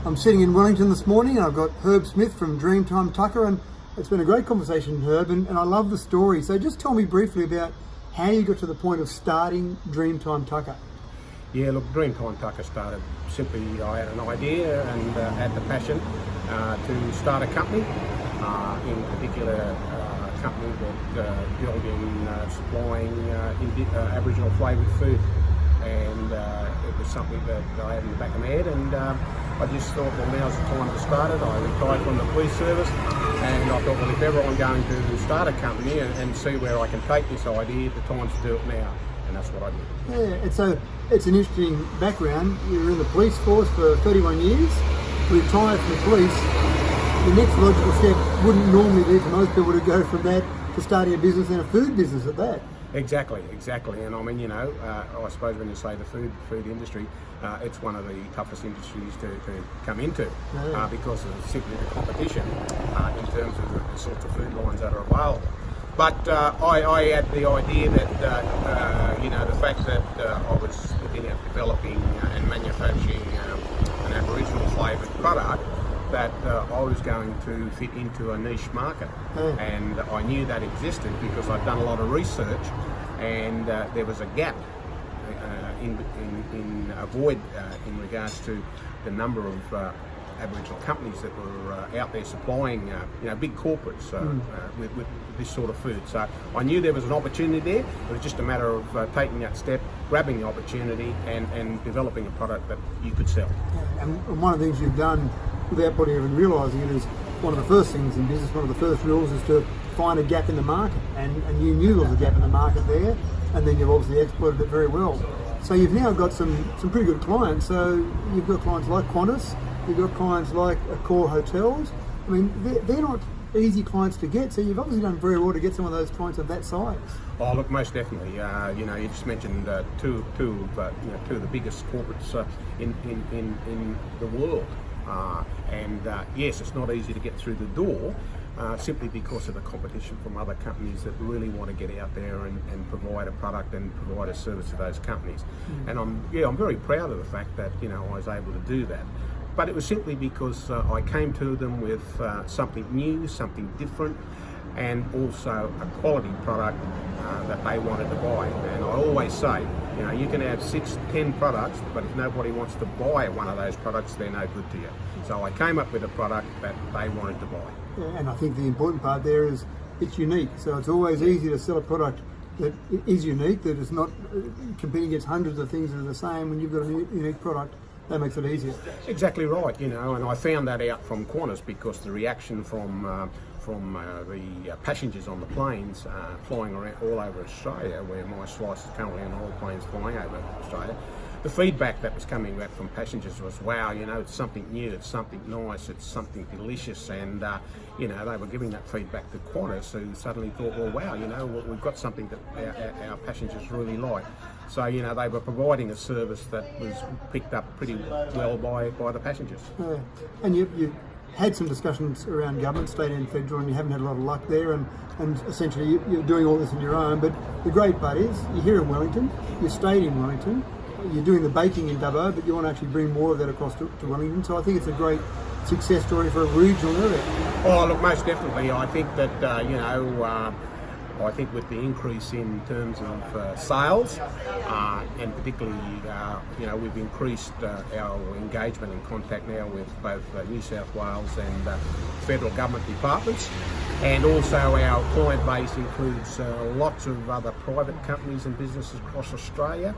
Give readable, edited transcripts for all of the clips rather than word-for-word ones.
I'm sitting in Wellington this morning and I've got Herb Smith from Dreamtime Tucker, and it's been a great conversation, Herb, and I love the story. So just tell me briefly about how you got to the point of starting Dreamtime Tucker. Yeah, look, Dreamtime Tucker started simply, I had an idea and had the passion to start a company, in particular a company that dealt in supplying Aboriginal flavoured food. And it was something that I had in the back of my head, and I just thought, well, now's the time to start it. I retired from the police service, and I thought, well, if ever I'm going to start a company and see where I can take this idea, the time's to do it now, and that's what I did. Yeah, and so it's an interesting background. You were in the police force for 31 years, retired from the police. The next logical step wouldn't normally be for most people to go from that to starting a business and a food business at that. Exactly. And I mean, I suppose when you say the food industry, it's one of the toughest industries to come into because of simply the competition in terms of the sorts of food lines that are available. But I had the idea that, the fact that I was looking at developing and manufacturing an Aboriginal flavoured product, that I was going to fit into a niche market, and I knew that existed because I'd done a lot of research, and there was a gap in a void in regards to the number of Aboriginal companies that were out there supplying, big corporates with this sort of food. So I knew there was an opportunity there. It was just a matter of taking that step, grabbing the opportunity, and developing a product that you could sell. And one of the things you've done, without probably even realising it, is one of the first things in business, one of the first rules is to find a gap in the market. And you knew there was a gap in the market there, and then you've obviously exploited it very well. So you've now got some pretty good clients. So you've got clients like Qantas, you've got clients like Accor Hotels. I mean, they're not easy clients to get, so you've obviously done very well to get some of those clients of that size. Oh, look, most definitely. You just mentioned two of the biggest corporates in the world. Yes, it's not easy to get through the door simply because of the competition from other companies that really want to get out there and provide a product and provide a service to those companies. And I'm very proud of the fact that I was able to do that. But it was simply because I came to them with something new, something different, and also a quality product that they wanted to buy. And I always say, you can have 6-10 products, but if nobody wants to buy one of those products, they're no good to you. So I came up with a product that they wanted to buy. Yeah, and I think the important part there is it's unique. So it's always easy to sell a product that is unique, that is not competing against hundreds of things that are the same. When you've got a unique product, that makes it easier. Exactly right, and I found that out from Qantas because the reaction from the passengers on the planes flying around all over Australia, where my slice is currently on all planes flying over Australia, the feedback that was coming back from passengers was, wow, it's something new, it's something nice, it's something delicious, and they were giving that feedback to Qantas, who suddenly thought, well, wow, we've got something that our passengers really like. So, they were providing a service that was picked up pretty well by the passengers. Yeah. And you had some discussions around government, state and federal, and you haven't had a lot of luck there, and essentially you're doing all this on your own. But the great part is, you're here in Wellington, you stayed in Wellington, you're doing the baking in Dubbo, but you want to actually bring more of that across to Wellington. So I think it's a great success story for a regional area. Oh, look, most definitely. I think that, I think with the increase in terms of sales, and particularly, we've increased our engagement and contact now with both New South Wales and federal government departments, and also our client base includes lots of other private companies and businesses across Australia.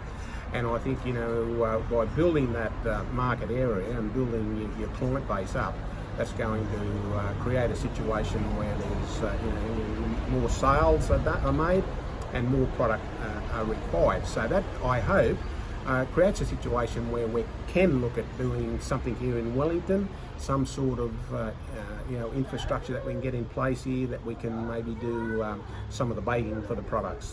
And I think, by building that market area and building your client base up, that's going to create a situation where there's more sales are made and more product are required. So that, I hope, creates a situation where we can look at doing something here in Wellington, some sort of infrastructure that we can get in place here, that we can maybe do some of the baking for the products,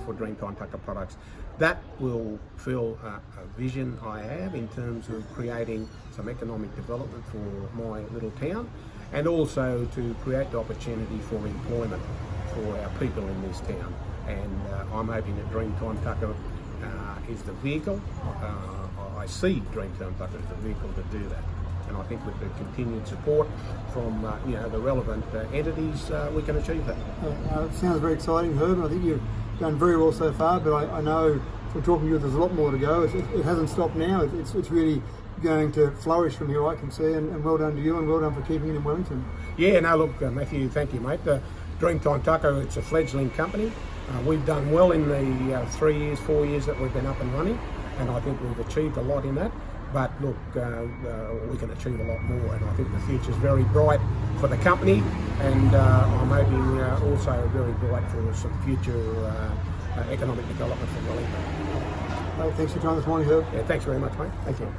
for Dreamtime Tucker products. That will fill a vision I have in terms of creating some economic development for my little town, and also to create the opportunity for employment for our people in this town. And I'm hoping that Dreamtime Tucker is the vehicle. I see Dreamtime Tucker as the vehicle to do that. And and I think with the continued support from the relevant entities, we can achieve that. It sounds very exciting, Herb, and I think you've done very well so far, but I know from talking to you there's a lot more to go. It hasn't stopped now. It's really going to flourish from here, I can see, and well done to you, and well done for keeping it in Wellington. Yeah, no, look, Matthew, thank you, mate. Dreamtime Taco, it's a fledgling company. We've done well in the 3 years, 4 years that we've been up and running, and I think we've achieved a lot in that. But look, we can achieve a lot more, and I think the future's very bright for the company, and I'm hoping also very bright for some future economic development for Wellington. Thanks for your time this morning, Herb. Yeah, thanks very much, mate. Thank you.